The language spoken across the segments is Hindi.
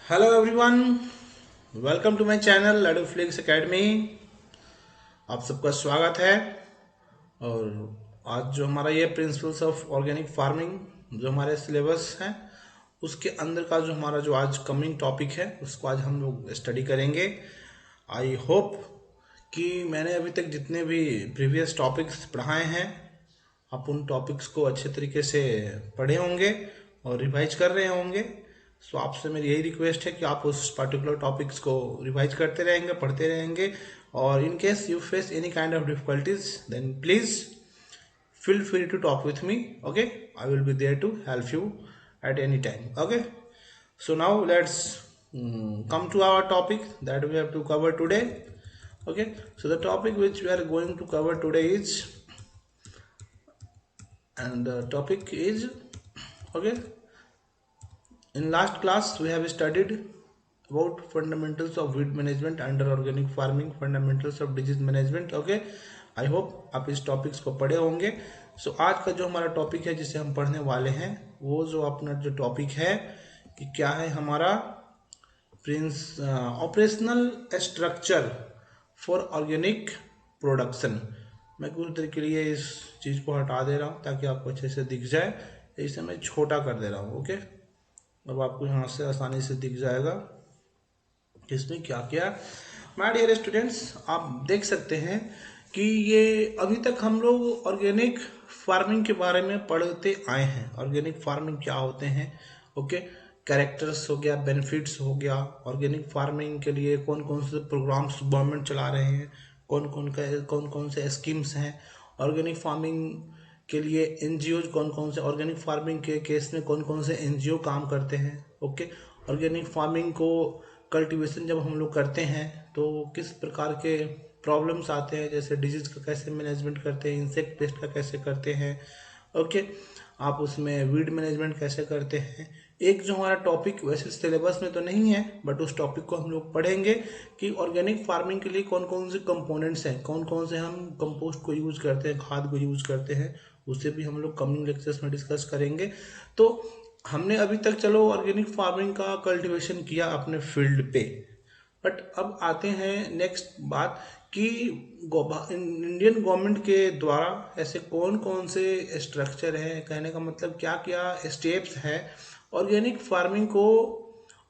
Hello everyone, welcome to my channel Ladoo Flix Academy. आप सबका स्वागत है। और आज जो हमारा ये प्रिंसिपल्स ऑफ ऑर्गेनिक फार्मिंग जो हमारे सिलेबस हैं उसके अंदर का जो हमारा जो आज कमिंग टॉपिक है उसको आज हम लोग स्टडी करेंगे। आई होप कि मैंने अभी तक जितने भी प्रीवियस टॉपिक्स पढ़ाए हैं आप उन टॉपिक्स को अच्छे तरीके से पढ़े होंगे और रिवाइज कर रहे होंगे। सो आपसे मेरी यही रिक्वेस्ट है कि आप उस पर्टिकुलर टॉपिक्स को रिवाइज करते रहेंगे, पढ़ते रहेंगे। और in case you face any kind of difficulties then please feel free to talk with me. Okay, I will be there to help you at any time. Okay, so now let's come to our topic that we have to cover today. Okay, so the topic which we are going to cover today is, and the topic is, okay, in last class we have studied about fundamentals of weed management under organic farming, fundamentals of disease management. Okay, I hope आप इस टॉपिक्स को पढ़े होंगे। सो आज का जो हमारा टॉपिक है जिसे हम पढ़ने वाले हैं वो जो अपना जो टॉपिक है कि क्या है हमारा operational structure for organic production. मैं कुछ देर के लिए इस चीज़ को हटा दे रहा हूँ ताकि आपको अच्छे से दिख जाए, इसे मैं छोटा कर दे रहा हूँ। ओके, अब आपको यहाँ से आसानी से दिख जाएगा किसने क्या किया। माय डियर स्टूडेंट्स, आप देख सकते हैं कि ये अभी तक हम लोग ऑर्गेनिक फार्मिंग के बारे में पढ़ते आए हैं। ऑर्गेनिक फार्मिंग क्या होते हैं, ओके, कैरेक्टर्स हो गया, बेनिफिट्स हो गया, ऑर्गेनिक फार्मिंग के लिए कौन कौन से प्रोग्राम्स गवर्नमेंट चला रहे हैं, कौन कौन से स्कीम्स हैं, ऑर्गेनिक फार्मिंग के लिए एनजीओ कौन कौन से, ऑर्गेनिक फार्मिंग के केस में कौन कौन से एनजीओ काम करते हैं। ओके, ऑर्गेनिक फार्मिंग को कल्टीवेशन जब हम लोग करते हैं तो किस प्रकार के प्रॉब्लम्स आते हैं, जैसे डिजीज का कैसे मैनेजमेंट करते हैं, इंसेक्ट पेस्ट का कैसे करते हैं। ओके, आप उसमें वीड मैनेजमेंट कैसे करते हैं। एक जो हमारा टॉपिक वैसे सिलेबस में तो नहीं है बट उस टॉपिक को हम लोग पढ़ेंगे कि ऑर्गेनिक फार्मिंग के लिए कौन कौन से कंपोनेंट्स हैं, कौन कौन से हम कंपोस्ट को यूज करते हैं, खाद को यूज करते हैं, उसे भी हम लोग कमिंग लेक्चर्स में डिस्कस करेंगे। तो हमने अभी तक चलो ऑर्गेनिक फार्मिंग का कल्टीवेशन किया अपने फील्ड पे, बट अब आते हैं नेक्स्ट बात कि इंडियन गवर्नमेंट के द्वारा ऐसे कौन कौन से स्ट्रक्चर हैं, कहने का मतलब क्या क्या स्टेप्स हैं ऑर्गेनिक फार्मिंग को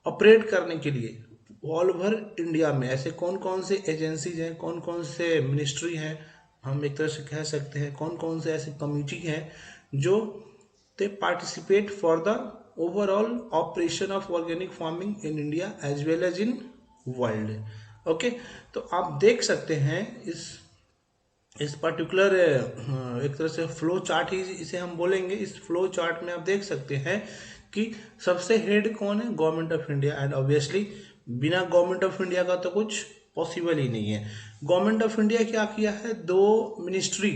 ऑपरेट करने के लिए ऑल ओवर इंडिया में। ऐसे कौन कौन से एजेंसीज हैं, कौन कौन से मिनिस्ट्री हैं, हम एक तरह से कह सकते हैं कौन कौन से ऐसे कमिटी हैं जो they participate for the overall operation of organic farming in India as well as in world. Okay, तो आप देख सकते हैं इस पर्टिकुलर एक तरह से फ्लो चार्ट ही इसे हम बोलेंगे। इस फ्लो चार्ट में आप देख सकते हैं कि सबसे हेड कौन है, government of India. And obviously बिना गवर्नमेंट ऑफ इंडिया का तो कुछ पॉसिबल ही नहीं है। गवर्नमेंट ऑफ इंडिया क्या किया है, दो मिनिस्ट्री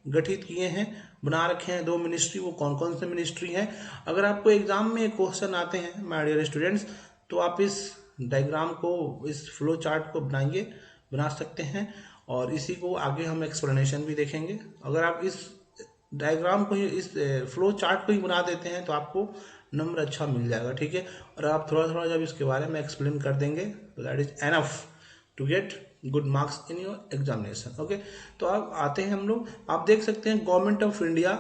गठित किए हैं, बना रखे हैं दो मिनिस्ट्री। वो कौन कौन से मिनिस्ट्री हैं, अगर आपको एग्जाम में क्वेश्चन आते हैं माय डियर स्टूडेंट्स तो आप इस डायग्राम को, इस फ्लो चार्ट को बना सकते हैं और इसी को आगे हम एक्सप्लेनेशन भी देखेंगे। अगर आप इस डायग्राम को ही, इस फ्लो चार्ट को ही बना देते हैं तो आपको नंबर अच्छा मिल जाएगा, ठीक है। और आप थोड़ा थोड़ा जब इसके बारे में एक्सप्लेन कर देंगे तो that is enough to get good marks in your examination. Okay, तो अब आते हैं हम लोग, आप देख सकते हैं गवर्नमेंट ऑफ इंडिया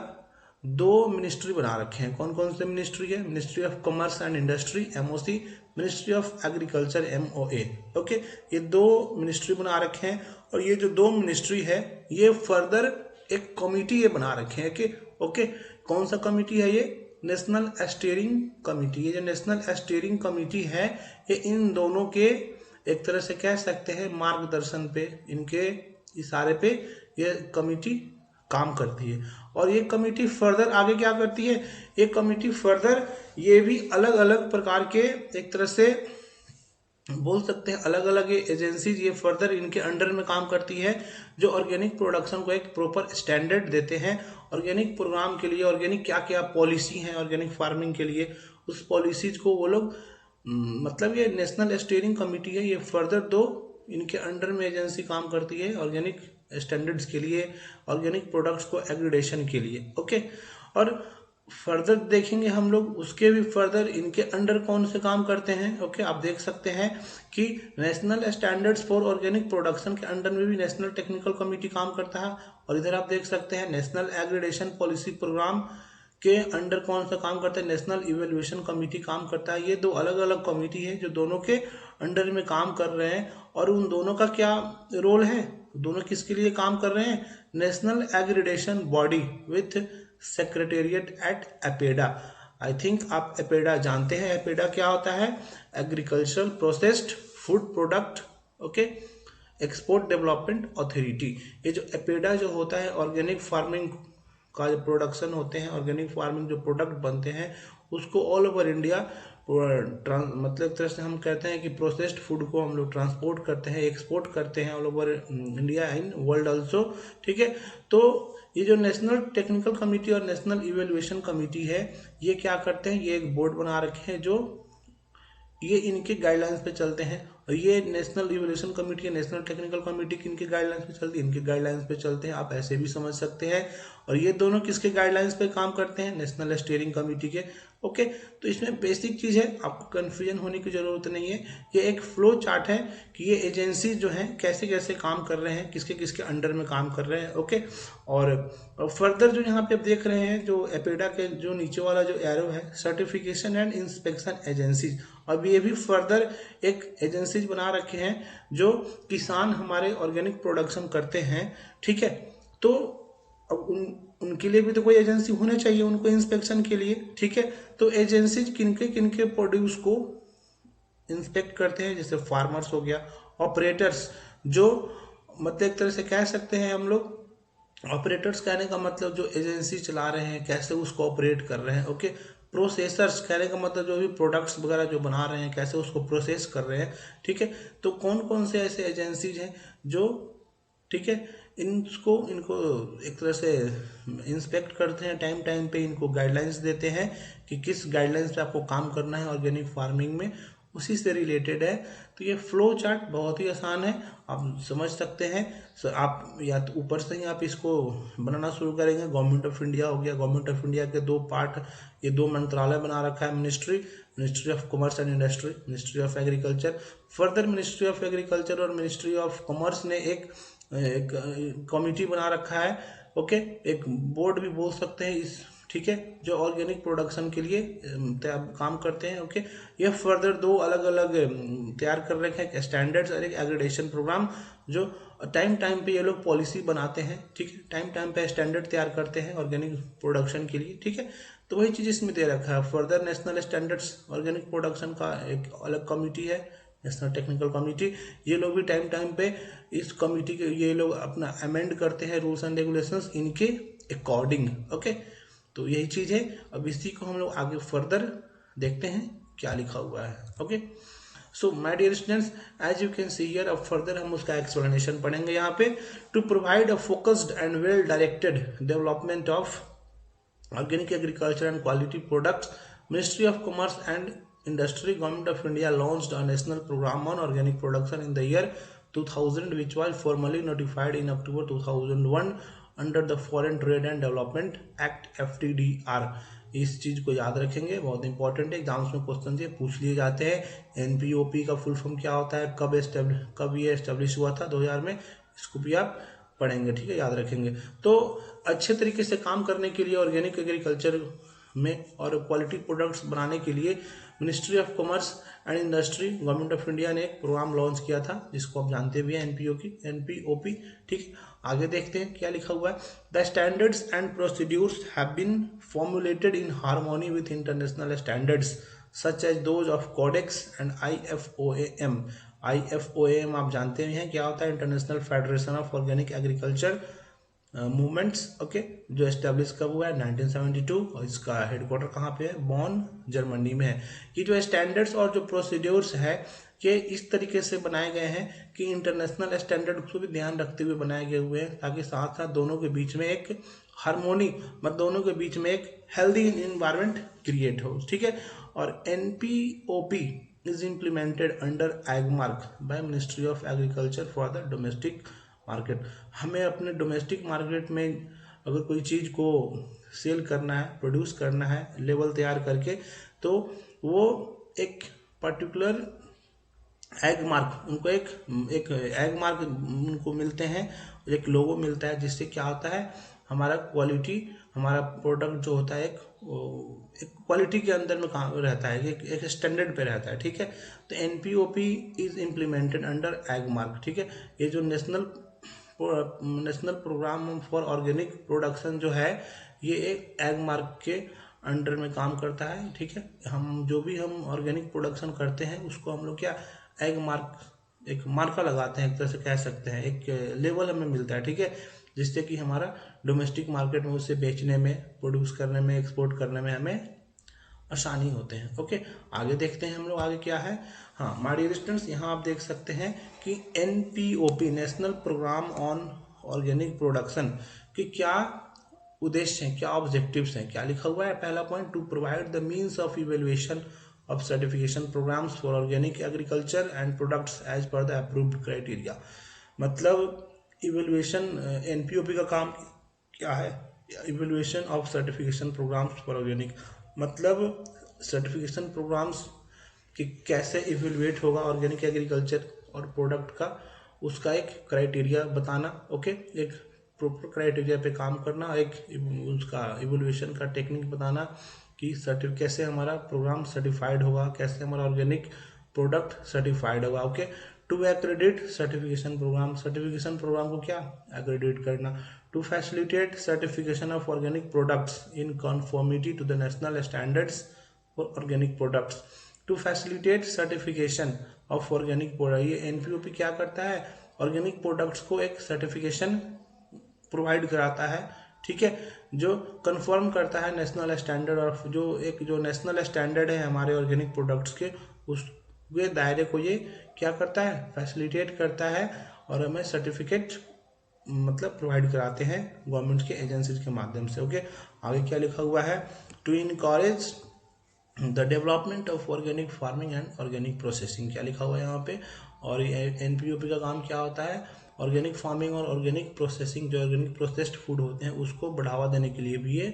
दो मिनिस्ट्री बना रखे हैं। कौन कौन से मिनिस्ट्री है, ministry of commerce and industry MOC, ministry of agriculture MOA। Okay, ये दो मिनिस्ट्री बना रखे हैं और ये जो दो मिनिस्ट्री है ये फर्दर एक कमिटी ये बना रखे हैं कि ओके, कौन सा कमिटी है ये, नेशनल स्टीयरिंग कमिटी। ये जो नेशनल स्टीयरिंग कमिटी है ये इन दोनों के एक तरह से कह सकते हैं मार्गदर्शन पे, इनके इशारे पे ये कमिटी काम करती है। और ये कमिटी फर्दर आगे क्या करती है, ये कमिटी फर्दर ये भी अलग अलग प्रकार के एक तरह से बोल सकते हैं अलग अलग एजेंसीज ये फर्दर इनके अंडर में काम करती है जो ऑर्गेनिक प्रोडक्शन को एक प्रॉपर स्टैंडर्ड देते हैं। ऑर्गेनिक प्रोग्राम के लिए ऑर्गेनिक क्या क्या पॉलिसी है ऑर्गेनिक फार्मिंग के लिए, उस पॉलिसीज को वो लोग मतलब ये नेशनल स्टीयरिंग कमिटी है, ये फर्दर दो इनके अंडर में एजेंसी काम करती है ऑर्गेनिक स्टैंडर्ड्स के लिए, ऑर्गेनिक प्रोडक्ट्स को एग्रीडेशन के लिए। ओके, और फर्दर देखेंगे हम लोग, उसके भी फर्दर इनके अंडर कौन से काम करते हैं। ओके, आप देख सकते हैं कि national standards for organic production के अंडर में भी नेशनल टेक्निकल कमेटी काम करता है। और इधर आप देख सकते हैं नेशनल एग्रीडेशन पॉलिसी प्रोग्राम के अंडर कौन सा काम करता है, नेशनल इवेल्युएशन कमेटी काम करता है। ये दो अलग अलग कमेटी है जो दोनों के अंडर में काम कर रहे हैं। और उन दोनों का क्या रोल है, दोनों किसके लिए काम कर रहे हैं, national accreditation body with secretariat at APEDA. I think आप एपेडा जानते हैं। एपेडा क्या होता है, agricultural processed food product okay export development authority. ये जो एपेडा जो होता है, ऑर्गेनिक फार्मिंग का जो प्रोडक्शन होते हैं, ऑर्गेनिक फार्मिंग जो प्रोडक्ट बनते हैं उसको ऑल ओवर इंडिया मतलब एक तरह से हम कहते हैं कि प्रोसेस्ड फूड को हम लोग ट्रांसपोर्ट करते हैं, एक्सपोर्ट करते हैं all over India and world also. ठीक है, तो ये जो नेशनल टेक्निकल कमेटी और नेशनल इवेल्युएशन कमेटी है, ये क्या करते हैं, ये एक बोर्ड बना रखे हैं जो ये इनके गाइडलाइंस पे चलते हैं। और ये नेशनल इवोल्यूशन कमेटी या नेशनल टेक्निकल कमेटी किनके गाइडलाइंस पे चलती है, इनके गाइडलाइंस पे चलते हैं, आप ऐसे भी समझ सकते हैं। और ये दोनों किसके गाइडलाइंस पे काम करते हैं, नेशनल स्टीयरिंग कमेटी के। ओके, तो इसमें बेसिक चीज है, आपको कंफ्यूजन होने की जरूरत नहीं है। ये एक फ्लो चार्ट है कि ये एजेंसी जो है कैसे कैसे काम कर रहे हैं, किसके किसके अंडर में काम कर रहे हैं। ओके, और फर्दर जो यहाँ पे आप देख रहे हैं, जो एपेडा के जो नीचे वाला जो एरो है, सर्टिफिकेशन एंड इंस्पेक्शन एजेंसी, अब ये भी फर्दर एक एजेंसीज बना रखे हैं जो किसान हमारे ऑर्गेनिक प्रोडक्शन करते हैं। ठीक है, तो अब उनके लिए भी तो कोई एजेंसी होना चाहिए उनको इंस्पेक्शन के लिए। ठीक है, तो एजेंसीज किनके किनके प्रोड्यूस को इंस्पेक्ट करते हैं, जैसे फार्मर्स हो गया, ऑपरेटर्स जो मतलब एक तरह से कह सकते हैं हम लोग, ऑपरेटर्स कहने का मतलब जो एजेंसी चला रहे हैं कैसे उसको ऑपरेट कर रहे हैं। ओके, प्रोसेसर्स कहने का मतलब जो भी प्रोडक्ट्स वगैरह जो बना रहे हैं कैसे उसको प्रोसेस कर रहे हैं। ठीक है, तो कौन कौन से ऐसे एजेंसीज हैं जो ठीक है इनको इनको एक तरह से इंस्पेक्ट करते हैं, टाइम टाइम पे इनको गाइडलाइंस देते हैं कि किस गाइडलाइंस पे आपको काम करना है ऑर्गेनिक फार्मिंग में, उसी से रिलेटेड है। तो ये फ्लो चार्ट बहुत ही आसान है, आप समझ सकते हैं। आप या तो ऊपर से ही आप इसको बनाना शुरू करेंगे। गवर्नमेंट ऑफ इंडिया हो गया, गवर्नमेंट ऑफ इंडिया के दो पार्ट, ये दो मंत्रालय बना रखा है, ministry of commerce and industry, ministry of agriculture. Further ministry of agriculture और मिनिस्ट्री ऑफ कॉमर्स ने एक कमिटी बना रखा है। ओके, एक बोर्ड भी बोल सकते हैं इस, ठीक है, जो ऑर्गेनिक प्रोडक्शन के लिए काम करते हैं। ओके, ये फर्दर दो अलग अलग तैयार कर रखे हैं, स्टैंडर्ड्स और एक एग्रीडेशन प्रोग्राम, जो टाइम टाइम पे ये लोग पॉलिसी बनाते हैं। ठीक है, टाइम टाइम पे स्टैंडर्ड तैयार करते हैं ऑर्गेनिक प्रोडक्शन के लिए। ठीक है, तो वही चीज इसमें दे रखा है। Further national standards organic production का एक अलग कमिटी है, नेशनल टेक्निकल कमिटी। ये लोग भी टाइम टाइम पे इस कमिटी के ये लोग अपना अमेंड करते हैं रूल्स एंड रेगुलेशंस इनके अकॉर्डिंग। ओके, तो यही चीज है। अब इसी को हम लोग आगे फर्दर देखते हैं क्या लिखा हुआ है। Okay, so my dear students, as you can see here, अब फर्दर हम उसका एक्सप्लेनेशन पढ़ेंगे यहाँ पे। To provide a focused and well directed development of organic agriculture and quality products, Ministry of Commerce and Industry, Government of India launched a national program on organic production in the year 2000, which was formally notified in October 2001 under the Foreign Trade and Development Act FTDR। इस चीज को याद रखेंगे, बहुत इंपॉर्टेंट है, एग्जाम्स में क्वेश्चन ये पूछ लिए जाते हैं। एनपीओपी का फुल फॉर्म क्या होता है, कब ये एस्टेब्लिश हुआ था 2000 में, इसको भी आप पढ़ेंगे। ठीक है, याद रखेंगे। तो अच्छे तरीके से काम करने के लिए ऑर्गेनिक एग्रीकल्चर में और क्वालिटी प्रोडक्ट्स बनाने के लिए ministry of commerce and industry, government of India ने एक प्रोग्राम लॉन्च किया था, जिसको आप जानते भी हैं, एनपीओपी। ठीक, आगे देखते हैं क्या लिखा हुआ है। The standards and procedures have been formulated in harmony with international standards such as those of Codex and IFOAM। IFOAM आप जानते हैं क्या होता है, international federation of organic agriculture movements. Okay, जो एस्टेब्लिश कब हुआ है, 1972, और इसका हेडक्वार्टर कहाँ पे है, बॉन, जर्मनी में है। ये जो स्टैंडर्ड्स और जो प्रोसीड्योर्स है, ये इस तरीके से बनाए गए हैं कि इंटरनेशनल स्टैंडर्ड को भी ध्यान रखते हुए बनाए गए हुए हैं, ताकि साथ साथ दोनों के बीच में एक हार्मोनी, मतलब दोनों के बीच में एक हेल्दी इन्वायरमेंट क्रिएट हो। ठीक है, और NPOP is implemented under AgMark by Ministry of Agriculture for the domestic market. हमें अपने डोमेस्टिक मार्केट में अगर कोई चीज को सेल करना है, प्रोड्यूस करना है लेवल तैयार करके, तो वो एक पर्टिकुलर एग मार्क उनको एक एग मार्क उनको मिलते हैं, एक लोगो मिलता है, जिससे क्या होता है हमारा क्वालिटी, हमारा प्रोडक्ट जो होता है एक क्वालिटी के अंदर में काम रहता है, एक स्टैंडर्ड पे रहता है। ठीक है, तो NPOP is implemented under Agmark. ठीक है, ये जो national programme for organic production जो है, ये एक एग मार्क के अंडर में काम करता है। ठीक है, हम जो भी हम ऑर्गेनिक प्रोडक्शन करते हैं उसको हम लोग क्या एग मार्क, एक मार्का लगाते हैं, एक तरह से कह सकते हैं, एक लेवल हमें मिलता है। ठीक है, जिससे कि हमारा डोमेस्टिक मार्केट में उसे बेचने में, प्रोड्यूस करने में, एक्सपोर्ट करने में हमें आसानी होते हैं। ओके, आगे देखते हैं हम लोग आगे क्या है। हाँ माय डियर स्टूडेंट्स, यहाँ आप देख सकते हैं कि NPOP national programme on organic production के क्या उद्देश्य हैं, क्या ऑब्जेक्टिव्स हैं, क्या लिखा हुआ है। पहला point, to provide the means of evaluation of certification programs for organic agriculture and products as per the approved criteria। मतलब इवेल्युएशन, एनपीओपी का काम क्या है, evaluation of certification programmes for organic, मतलब सर्टिफिकेशन प्रोग्राम्स कि कैसे इवेल्युएट होगा ऑर्गेनिक एग्रीकल्चर और प्रोडक्ट का, उसका एक क्राइटेरिया बताना। ओके, एक प्रॉपर क्राइटेरिया पे काम करना, एक उसका इवेल्युएशन का टेक्निक बताना कि कैसे हमारा प्रोग्राम सर्टिफाइड होगा, कैसे हमारा ऑर्गेनिक प्रोडक्ट सर्टिफाइड होगा। Okay, to accredit certification programme, certification programme को क्या एक्रेडिट करना। To facilitate certification of organic products in conformity to the national standards for organic products. To facilitate certification of organic product, ये एनपीओपी क्या करता है, ऑर्गेनिक प्रोडक्ट्स को एक सर्टिफिकेशन प्रोवाइड कराता है। ठीक है, जो कंफर्म करता है नेशनल स्टैंडर्ड, और जो नेशनल स्टैंडर्ड है हमारे ऑर्गेनिक प्रोडक्ट्स के, उसके दायरे को ये क्या करता है, फैसिलिटेट करता है, और हमें सर्टिफिकेट मतलब प्रोवाइड कराते हैं गवर्नमेंट के एजेंसीज के माध्यम से। ओके, आगे क्या लिखा हुआ है, to encourage the development of organic farming and organic processing, क्या लिखा हुआ है यहाँ पे। और एनपीओपी का काम क्या होता है, ऑर्गेनिक फार्मिंग और ऑर्गेनिक प्रोसेसिंग, जो ऑर्गेनिक प्रोसेस्ड फूड होते हैं उसको बढ़ावा देने के लिए भी ये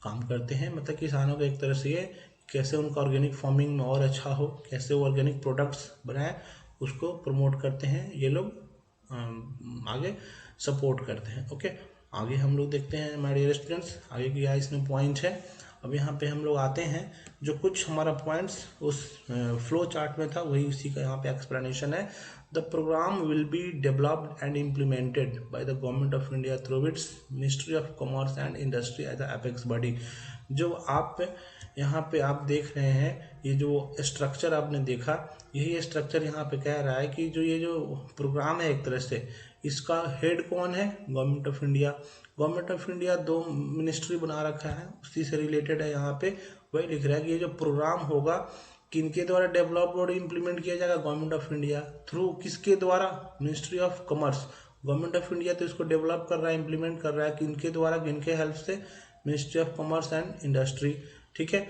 काम करते हैं। मतलब किसानों को एक तरह से ये कैसे उनका ऑर्गेनिक फार्मिंग में और अच्छा हो, कैसे वो ऑर्गेनिक प्रोडक्ट्स बनाएं, उसको प्रमोट करते हैं ये लोग, आगे सपोर्ट करते हैं। ओके, आगे हम लोग देखते हैं माय डियर स्टूडेंट्स, आगे क्या इसमें पॉइंट है। अब यहाँ पे हम लोग आते हैं, जो कुछ हमारा पॉइंट्स उस फ्लो चार्ट में था वही उसी का यहाँ पे एक्सप्लेनेशन है। The programme will be developed and implemented by the government of India through its ministry of commerce and industry as a apex body. जो आप यहाँ पे आप देख रहे हैं, ये जो स्ट्रक्चर आपने देखा, यही स्ट्रक्चर यहाँ पे कह रहा है कि जो ये जो प्रोग्राम है एक तरह से, इसका हेड कौन है, government of India. Government of India दो मिनिस्ट्री बना रखा है, उसी से रिलेटेड है यहाँ पे, वही लिख रहा है कि ये जो प्रोग्राम होगा किनके द्वारा डेवलप और इम्प्लीमेंट किया जाएगा, गवर्नमेंट ऑफ इंडिया थ्रू किसके द्वारा, ministry of commerce. Government of India तो इसको डेवलप कर रहा है, इम्प्लीमेंट कर रहा है, किनके द्वारा, किनके हेल्प से, ministry of commerce and industry. ठीक है,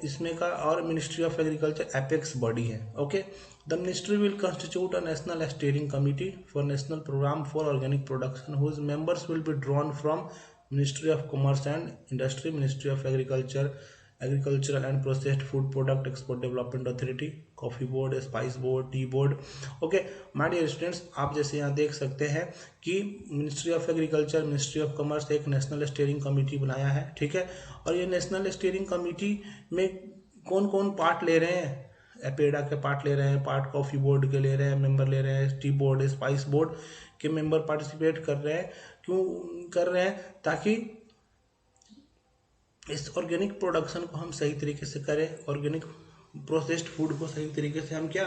इसमें का, और ministry of agriculture apex body है। Okay, the ministry will constitute a national steering committee for national programme for organic production whose members will be drawn from ministry of commerce and industry, ministry of agricultural and processed food product export development authority, coffee board, spice board, tea board. Okay my dear students, आप जैसे यहाँ देख सकते हैं कि ministry of agriculture, ministry of commerce एक नेशनल स्टीयरिंग कमेटी बनाया है। ठीक है, और ये नेशनल स्टीयरिंग कमेटी में कौन कौन पार्ट ले रहे हैं, एपेडा के पार्ट ले रहे हैं, पार्ट कॉफी बोर्ड के ले रहे हैं, मेंबर ले रहे हैं, टी बोर्ड, स्पाइस बोर्ड के मेंबर पार्टिसिपेट कर रहे हैं। क्यों कर रहे हैं, ताकि इस ऑर्गेनिक प्रोडक्शन को हम सही तरीके से करें, ऑर्गेनिक प्रोसेस्ड फूड को सही तरीके से हम क्या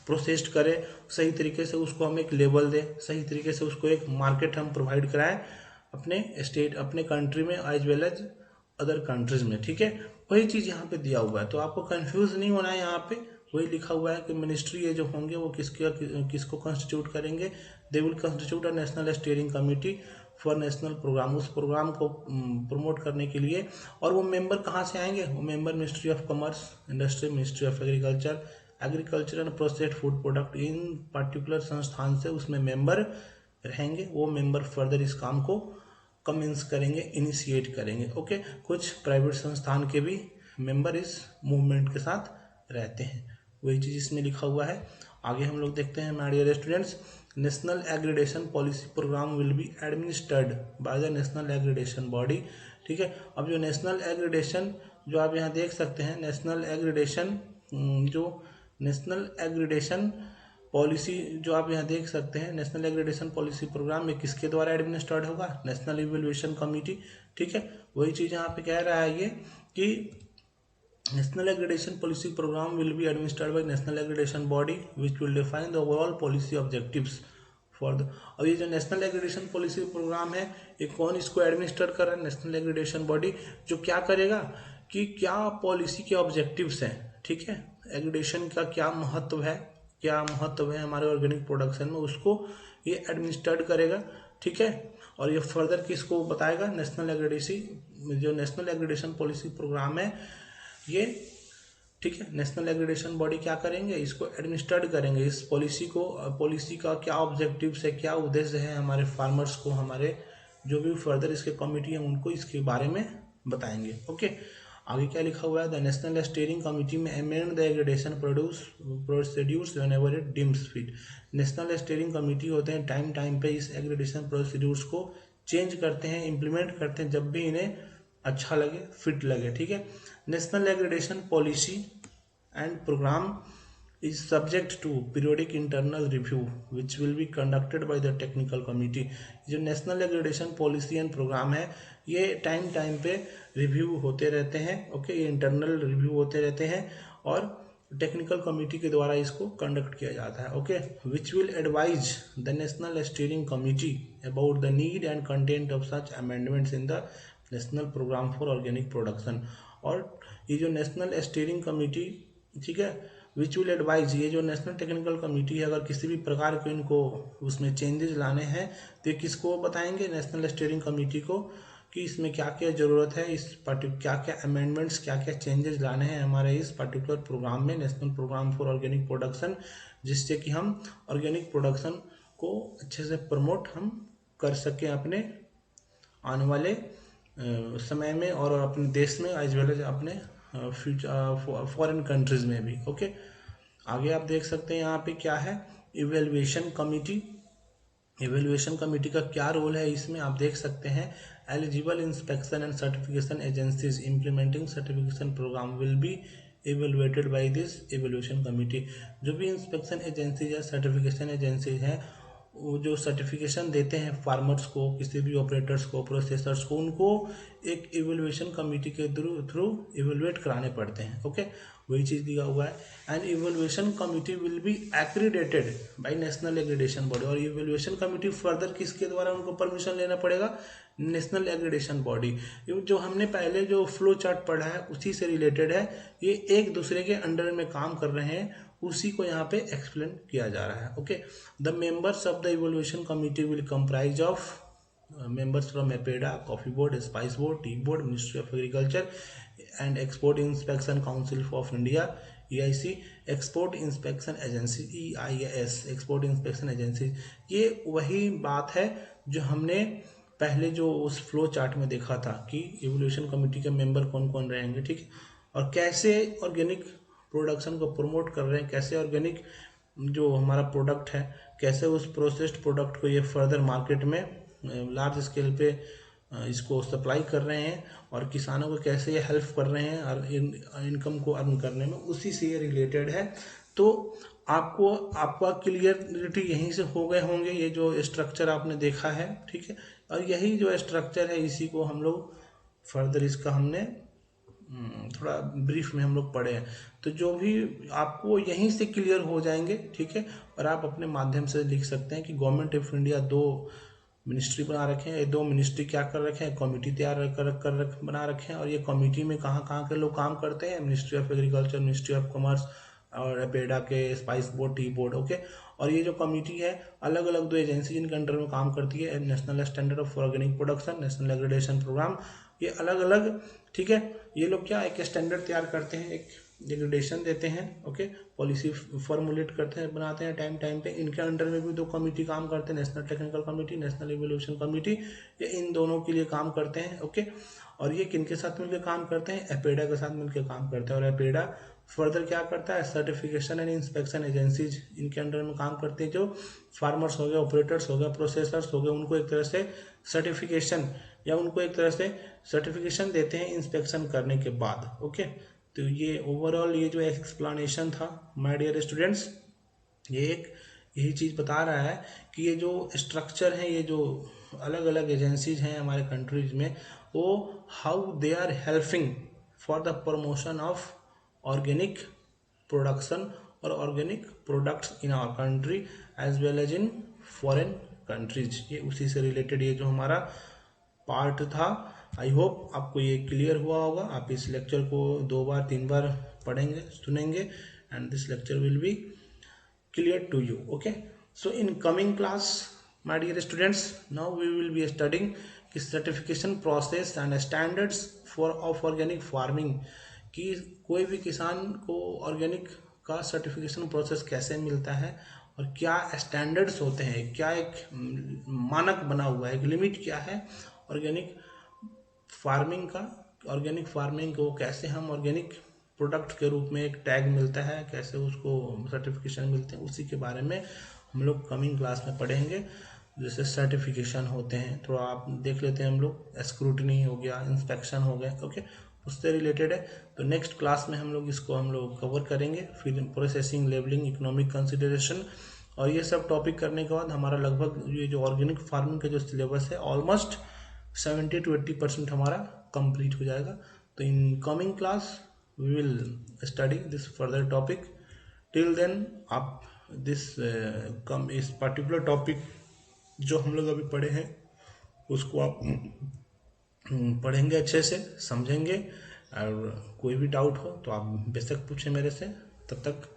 प्रोसेस्ड करें, सही तरीके से उसको हम एक लेबल दें, सही तरीके से उसको एक मार्केट हम प्रोवाइड कराएं अपने स्टेट, अपने कंट्री में as well as other countries में। ठीक है, वही चीज़ यहाँ पे दिया हुआ है, तो आपको कंफ्यूज नहीं होना है। यहाँ पे वही लिखा हुआ है कि मिनिस्ट्री ये जो होंगे वो किसको कंस्टिट्यूट करेंगे, they will constitute a national steering committee for national programme, उस प्रोग्राम को प्रमोट करने के लिए। और वो मेंबर कहाँ से आएंगे, वो member ministry of commerce, industry, ministry of agriculture and processed food product, in particular संस्थान से उसमें मेंबर रहेंगे। वो मेंबर फर्दर इस काम को कमेंस करेंगे, इनिशिएट करेंगे। ओके, कुछ प्राइवेट संस्थान के भी मेंबर इस मूवमेंट के साथ रहते हैं, वही चीज़ इसमें लिखा हुआ है। आगे हम लोग देखते हैं my dear students, national accreditation policy programme will be administered by the national accreditation body. ठीक है, अब जो नेशनल एग्रीडेशन जो आप यहाँ देख सकते हैं, नेशनल एग्रीडेशन पॉलिसी जो आप यहाँ देख सकते हैं, नेशनल एग्रीडेशन पॉलिसी प्रोग्राम में किसके द्वारा एडमिनिस्टर्ड होगा? National evaluation committee. ठीक है, वही चीज़ यहाँ पे कह रहा है ये कि national accreditation policy programme will be administered by national accreditation body which will define the overall policy objectives for the. अब ये जो नेशनल एग्रीडेशन पॉलिसी प्रोग्राम है, ये कौन इसको एडमिनिस्टर कर रहा है? नेशनल एग्रीडेशन बॉडी, जो क्या करेगा कि क्या पॉलिसी के ऑब्जेक्टिव्स हैं, ठीक है, एग्रीडेशन का क्या महत्व है हमारे ऑर्गेनिक प्रोडक्शन में, उसको ये एडमिनिस्टर्ड करेगा। ठीक है, और ये फर्दर किसको बताएगा? नेशनल एग्रीडेशन पॉलिसी प्रोग्राम है ये। ठीक है, नेशनल एग्रीडेशन बॉडी क्या करेंगे? इसको एडमिनिस्टर्ड करेंगे, इस पॉलिसी का क्या ऑब्जेक्टिव्स है, क्या उद्देश्य है हमारे फार्मर्स को, हमारे जो भी फर्दर इसके कमिटी है उनको इसके बारे में बताएंगे। ओके, आगे क्या लिखा हुआ है? द नेशनल स्टीयरिंग कमिटी में amend the accreditation procedures whenever it deems fit. National steering committee होते हैं, टाइम पे इस एग्रीडेशन प्रोसीड्यूर्स को चेंज करते हैं, इम्प्लीमेंट करते हैं जब भी इन्हें अच्छा लगे, फिट लगे। ठीक है, national accreditation policy and programme is subject to periodic internal review which will be conducted by the technical committee। जो national accreditation policy and programme है ये टाइम पे रिव्यू होते रहते हैं। ओके, ये इंटरनल रिव्यू होते रहते हैं और टेक्निकल कमिटी के द्वारा इसको कंडक्ट किया जाता है। Okay, which will advise the national steering committee about the need and content of such amendments in the national programme for organic production. और ये जो नेशनल स्टीयरिंग कमिटी, ठीक है, विच विल एडवाइज, ये जो नेशनल टेक्निकल कमिटी है, अगर किसी भी प्रकार के इनको उसमें चेंजेस लाने हैं तो ये किसको बताएंगे? नेशनल स्टीयरिंग कमिटी को, कि इसमें क्या क्या ज़रूरत है, क्या क्या अमेंडमेंट्स, क्या क्या चेंजेस लाने हैं हमारे इस पर्टिकुलर प्रोग्राम में, national programme for organic production, जिससे कि हम ऑर्गेनिक प्रोडक्शन को अच्छे से प्रमोट हम कर सकें अपने आने वाले समय में और अपने देश में एज वेल एज अपने फॉरेन कंट्रीज में भी। ओके, आगे आप देख सकते हैं यहाँ पे क्या है? Evaluation committee. इवेल्युएशन कमिटी का क्या रोल है इसमें आप देख सकते हैं। Eligible inspection and certification agencies implementing certification programme will be evaluated by this evaluation committee. जो भी इंस्पेक्शन एजेंसीज या सर्टिफिकेशन एजेंसीज हैं, वो जो सर्टिफिकेशन देते हैं फार्मर्स को, किसी भी ऑपरेटर्स को, प्रोसेसर्स को, उनको एक इवेल्युएशन कमिटी के थ्रू इवेलुएट कराने पड़ते हैं। ओके, वही चीज़ दिया हुआ है। And evaluation committee will be accredited by national accreditation body. और इवेल्युएशन कमिटी फर्दर किसके द्वारा उनको परमिशन लेना पड़ेगा? National accreditation body. जो हमने पहले जो फ्लो चार्ट पढ़ा है उसी से रिलेटेड है, ये एक दूसरे के अंडर में काम कर रहे हैं, उसी को यहाँ पे एक्सप्लेन किया जा रहा है। Okay, the members of the evaluation committee will comprise of members from APEDA, Coffee Board, Spice Board, Tea Board, Ministry of Agriculture and Export Inspection Council of India, EIC, Export Inspection Agency, EIS, Export Inspection Agency। ये वही बात है जो हमने पहले जो उस फ्लो चार्ट में देखा था कि इवैल्यूएशन कमेटी के मेंबर कौन कौन रहेंगे। ठीक है, और कैसे ऑर्गेनिक प्रोडक्शन को प्रमोट कर रहे हैं, कैसे ऑर्गेनिक जो हमारा प्रोडक्ट है, कैसे उस प्रोसेस्ड प्रोडक्ट को ये फर्दर मार्केट में लार्ज स्केल पे इसको सप्लाई कर रहे हैं और किसानों को कैसे ये हेल्प कर रहे हैं और इनकम को अर्न करने में, उसी से ये रिलेटेड है। तो आपका क्लियरिटी यहीं से हो गए होंगे, ये जो स्ट्रक्चर आपने देखा है। ठीक है, और यही जो स्ट्रक्चर है इसी को हम लोग फर्दर इसका हमने थोड़ा ब्रीफ में हम लोग पढ़े हैं, तो जो भी आपको यहीं से क्लियर हो जाएंगे। ठीक है, और आप अपने माध्यम से लिख सकते हैं कि गवर्नमेंट ऑफ इंडिया 2 मिनिस्ट्री बना रखे हैं, ये 2 मिनिस्ट्री क्या कर रखे हैं, कमेटी तैयार बना रखे हैं, और ये कमेटी में कहाँ के लोग काम करते हैं? Ministry of agriculture, ministry of commerce और एपेडा के, spice board, tea board. Okay, और ये जो कमेटी है अलग अलग 2 एजेंसी जिनके अंडर में काम करती है, national standard of organic production, national accreditation programme, ये अलग अलग। ठीक है, ये लोग क्या एक स्टैंडर्ड तैयार करते हैं, एक डिग्रेडेशन देते हैं, ओके, पॉलिसी फॉर्मुलेट करते हैं, बनाते हैं टाइम टाइम पे। इनके अंडर में भी 2 कमेटी काम करते हैं, national technical committee, national evolution committee, ये इन दोनों के लिए काम करते हैं, ओके। और ये किनके साथ मिलकर काम करते हैं? एपेडा के साथ मिलकर काम करते हैं। और एपेडा फर्दर क्या करता है? सर्टिफिकेशन एंड इंस्पेक्शन एजेंसीज इनके अंडर में काम करते हैं। जो फार्मर्स हो गए, ऑपरेटर्स हो गए, प्रोसेसर्स हो गए, उनको एक तरह से सर्टिफिकेशन या उनको एक तरह से सर्टिफिकेशन देते हैं इंस्पेक्शन करने के बाद, ओके। तो ये ओवरऑल ये जो एक्सप्लेनेशन था माय डियर स्टूडेंट्स, ये एक यही चीज़ बता रहा है कि ये जो स्ट्रक्चर है, ये जो अलग अलग एजेंसीज हैं हमारे कंट्रीज में, वो how they are helping for the promotion of organic production और organic products in our country as well as in foreign countries. ये उसी से रिलेटेड ये जो हमारा पार्ट था। आई होप आपको ये क्लियर हुआ होगा। आप इस लेक्चर को 2 बार 3 बार पढ़ेंगे, सुनेंगे, and this lecture will be clear to you, okay. So in coming class my dear students, now we will be studying the certification process and standards for of organic farming, कि कोई भी किसान को ऑर्गेनिक का सर्टिफिकेशन प्रोसेस कैसे मिलता है और क्या स्टैंडर्ड्स होते हैं, क्या एक मानक बना हुआ है, एक लिमिट क्या है ऑर्गेनिक फार्मिंग का। ऑर्गेनिक फार्मिंग को कैसे हम ऑर्गेनिक प्रोडक्ट के रूप में एक टैग मिलता है, कैसे उसको सर्टिफिकेशन मिलते हैं, उसी के बारे में हम लोग कमिंग क्लास में पढ़ेंगे। जैसे सर्टिफिकेशन होते हैं, थोड़ा आप देख लेते हैं हम लोग, स्क्रूटनी हो गया, इंस्पेक्शन हो गया, ओके, उससे रिलेटेड है। तो नेक्स्ट क्लास में हम लोग कवर करेंगे। फिर प्रोसेसिंग, लेबलिंग, इकोनॉमिक कंसिडरेशन, और ये सब टॉपिक करने के बाद हमारा लगभग ये जो ऑर्गेनिक फार्मिंग का जो सिलेबस है ऑलमोस्ट 70 to 80% हमारा कंप्लीट हो जाएगा। तो in coming class we will study this further topic. Till then आप इस particular topic जो हम लोग अभी पढ़े हैं उसको आप पढ़ेंगे, अच्छे से समझेंगे, और कोई भी डाउट हो तो आप बेशक पूछें मेरे से। तब तक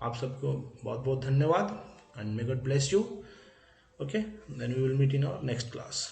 आप सबको बहुत बहुत धन्यवाद, and may God bless you, okay. Then we will meet in our next class.